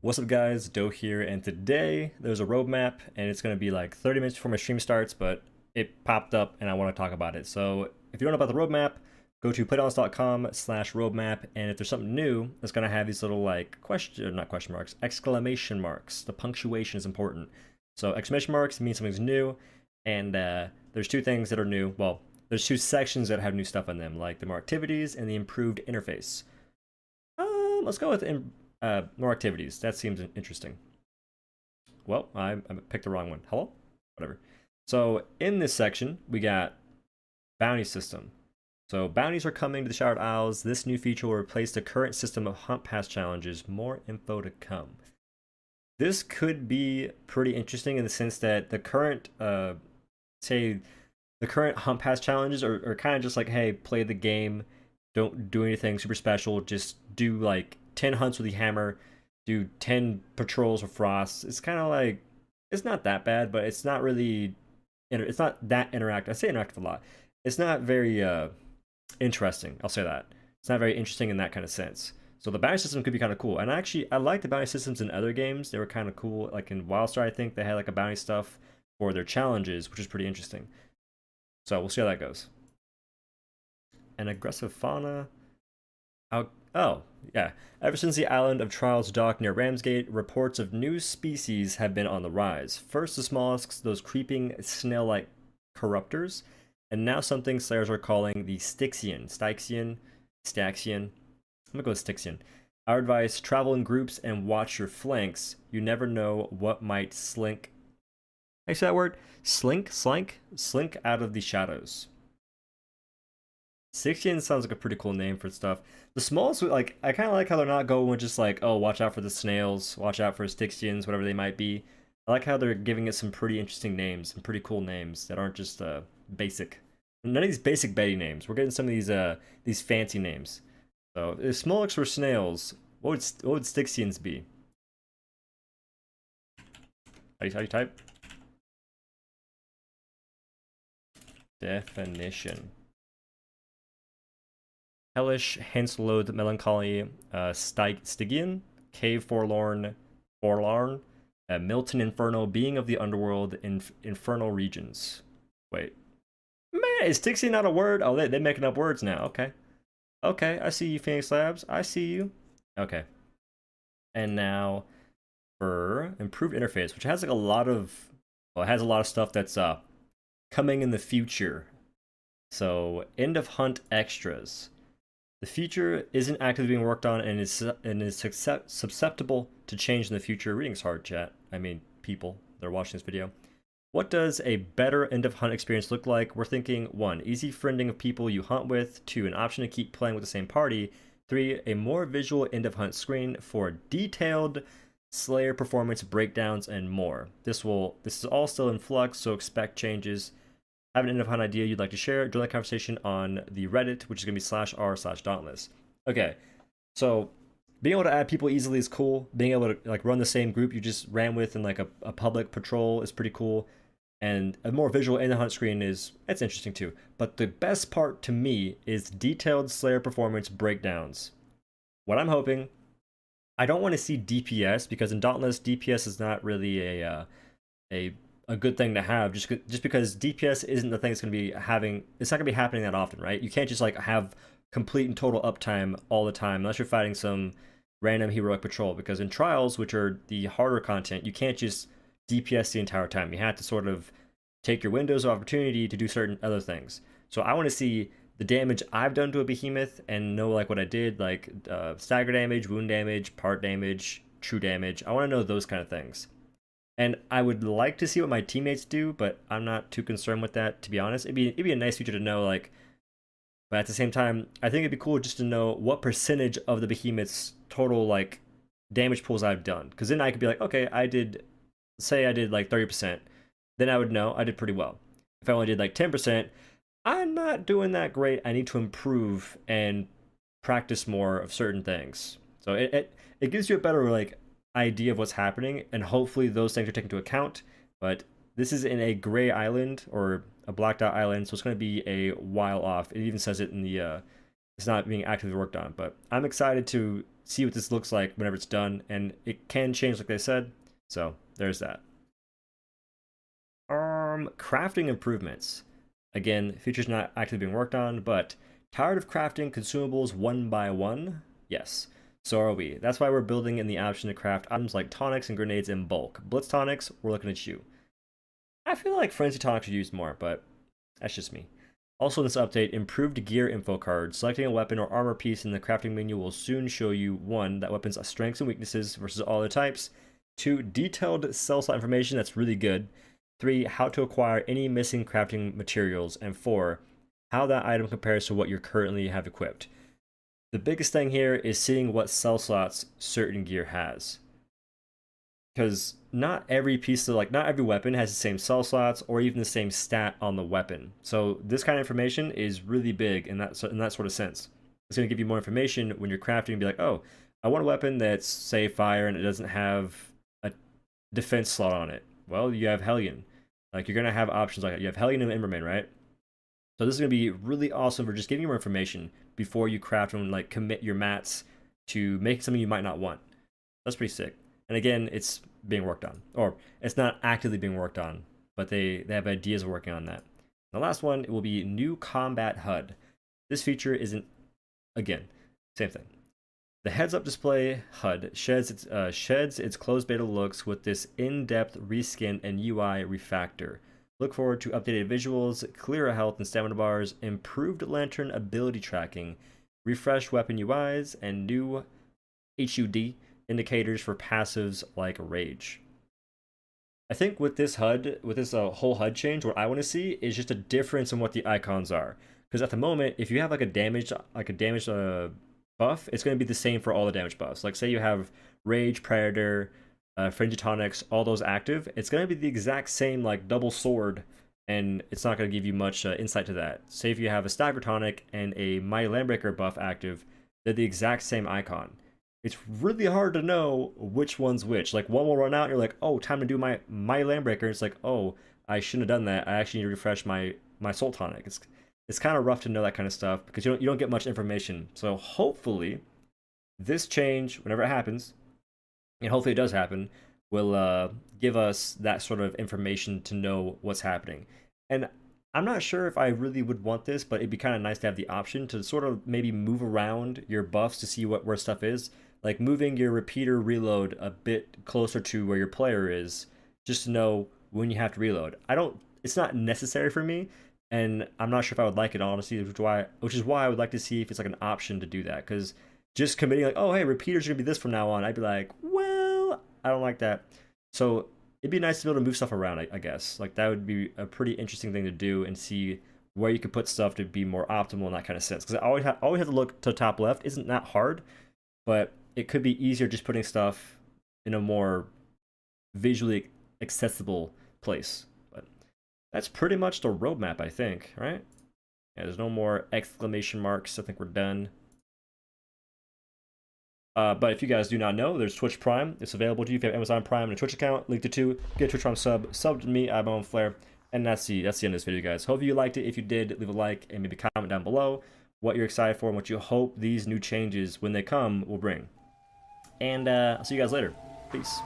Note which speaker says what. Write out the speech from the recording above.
Speaker 1: What's up guys, Doe here, and today there's a roadmap and it's going to be like 30 minutes before my stream starts, but it popped up and I want to talk about it. So if you don't know about the roadmap, go to playdollars.com/roadmap, and if there's something new, it's going to have these little like not question marks, exclamation marks. The punctuation is important. So exclamation marks means something's new, and there's two things that are new. Well, there's two sections that have new stuff on them, like the more activities and the improved interface. Let's go with more activities. That seems interesting. Well, I picked the wrong one. Hello? Whatever. So in this section, we got bounty system. So bounties are coming to the Showered Isles. This new feature will replace the current system of hunt pass challenges. More info to come. This could be pretty interesting in the sense that the current, say, the current hunt pass challenges are kind of just like, hey, play the game, don't do anything super special, just do like 10 hunts with the hammer, do 10 patrols with frost. It's kind of like, it's not that bad, but it's not really, it's not that interactive. I say interactive a lot. It's not very interesting. I'll say that. It's not very interesting in that kind of sense. So the bounty system could be kind of cool. And actually, I like the bounty systems in other games. They were kind of cool. Like in Wildstar, I think they had like a bounty stuff for their challenges, which is pretty interesting. So we'll see how that goes. An aggressive fauna. Oh, yeah. Ever since the island of Trials docked near Ramsgate, reports of new species have been on the rise. First the mollusks, those creeping snail-like corruptors, and now something slayers are calling the Styxian. Staxian. I'm gonna go with Styxian. Our advice, travel in groups and watch your flanks. You never know what might slink. How you say that word? Slink out of the shadows. Styxian sounds like a pretty cool name for stuff. The smallest, like, I kind of like how they're not going with just like, oh, watch out for the snails, watch out for Styxians, whatever they might be. I like how they're giving it some pretty interesting names, some pretty cool names that aren't just basic. None of these basic Betty names. We're getting some of these fancy names. So if Smolix were snails, what would Styxians be? How you type? Definition. Hellish, hence loathed melancholy, Stygian, cave forlorn, Milton Inferno, being of the underworld, infernal regions. Wait. Man, is Styxian not a word? Oh, they're making up words now. Okay. Okay, I see you, Phoenix Labs. I see you. Okay. And now for improved interface, which has like a lot of, well, it has a lot of stuff that's coming in the future. So end of hunt extras. The future isn't actively being worked on and is susceptible to change in the future. Reading's hard, chat. I mean, people that are watching this video. What does a better end of hunt experience look like? We're thinking 1. Easy friending of people you hunt with. 2. An option to keep playing with the same party. 3. A more visual end of hunt screen. 4. Detailed Slayer performance breakdowns and more. This is all still in flux, so expect changes. Have an end of hunt idea you'd like to share, join the conversation on the Reddit, which is going to be /r/dauntless. Okay, so being able to add people easily is cool. Being able to like run the same group you just ran with in like a public patrol is pretty cool. And a more visual end of hunt screen it's interesting too. But the best part to me is detailed Slayer performance breakdowns. What I'm hoping, I don't want to see DPS because in Dauntless, DPS is not really a good thing to have just because DPS isn't the thing that's going to be having, it's not going to be happening that often, right? You can't just like have complete and total uptime all the time unless you're fighting some random heroic patrol, because in Trials, which are the harder content, you can't just DPS the entire time. You have to sort of take your windows of opportunity to do certain other things. So I want to see the damage I've done to a behemoth and know like what I did, like stagger damage, wound damage, part damage, true damage. I want to know those kind of things. And I would like to see what my teammates do, but I'm not too concerned with that, to be honest. It'd be a nice feature to know, like, but at the same time, I think it'd be cool just to know what percentage of the behemoth's total, like, damage pools I've done. Because then I could be like, okay, say I did like 30%, then I would know I did pretty well. If I only did like 10%, I'm not doing that great. I need to improve and practice more of certain things. So it gives you a better, like, idea of what's happening, and hopefully those things are taken into account. But this is in a gray island or a blacked out island, so it's going to be a while off. It even says it in the It's not being actively worked on, but I'm excited to see what this looks like whenever it's done, and it can change like they said. So there's that. Crafting improvements. Again, features not actively being worked on, but tired of crafting consumables one by one? Yes. So are we. That's why we're building in the option to craft items like tonics and grenades in bulk. Blitz tonics, we're looking at you. I feel like frenzy tonics are used more, but that's just me. Also in this update, improved gear info card. Selecting a weapon or armor piece in the crafting menu will soon show you 1. That weapon's strengths and weaknesses versus all other types. 2. Detailed sell slot information, that's really good. 3. How to acquire any missing crafting materials. And 4. How that item compares to what you currently have equipped. The biggest thing here is seeing what sell slots certain gear has. Because not every piece of, like, not every weapon has the same cell slots or even the same stat on the weapon. So this kind of information is really big in that sort of sense. It's going to give you more information when you're crafting and be like, oh, I want a weapon that's, say, fire and it doesn't have a defense slot on it. Well, you have Hellion. Like, you're going to have options like that. You have Hellion and Emberman, right? So this is going to be really awesome for just giving you more information before you craft and, like, commit your mats to make something you might not want. That's pretty sick. And again, it's being worked on. Or it's not actively being worked on, but they have ideas of working on that. The last one, it will be new combat HUD. This feature isn't, again, same thing. The heads-up display HUD sheds its closed beta looks with this in-depth reskin and UI refactor. Look forward to updated visuals, clearer health and stamina bars, improved lantern ability tracking, refreshed weapon UIs, and new HUD indicators for passives like rage. I think with this HUD, with this whole HUD change, what I want to see is just a difference in what the icons are. Because at the moment, if you have like a damaged buff, it's going to be the same for all the damage buffs. Like say you have rage, predator, frenzy tonics, all those active. It's going to be the exact same like double sword, and it's not going to give you much insight to that. Say if you have a stagger tonic and a mighty landbreaker buff active, they're the exact same icon. It's really hard to know which one's which. Like one will run out and you're like, oh, time to do my landbreaker. It's like, oh, I shouldn't have done that. I actually need to refresh my soul tonic. It's kind of rough to know that kind of stuff because you don't get much information. So hopefully this change, whenever it happens, and hopefully it does happen, will give us that sort of information to know what's happening. And I'm not sure if I really would want this, but it'd be kind of nice to have the option to sort of maybe move around your buffs to see where stuff is. Like moving your repeater reload a bit closer to where your player is, just to know when you have to reload. It's not necessary for me, and I'm not sure if I would like it, honestly, which is why I would like to see if it's like an option to do that. Because just committing like, oh hey, repeaters are gonna be this from now on, I'd be like, well, I don't like that. So it'd be nice to be able to move stuff around, I guess. Like that would be a pretty interesting thing to do and see where you could put stuff to be more optimal in that kind of sense. Because I always have to look to the top left. Isn't that hard? But it could be easier just putting stuff in a more visually accessible place. But that's pretty much the roadmap, I think, right? Yeah, there's no more exclamation marks. I think we're done. But if you guys do not know, there's Twitch Prime. It's available to you if you have Amazon Prime and a Twitch account. Link to 2. Get a Twitch Prime sub to me. I have my own flair. And that's the end of this video, guys. Hope you liked it. If you did, leave a like and maybe comment down below what you're excited for and what you hope these new changes, when they come, will bring. And I'll see you guys later. Peace.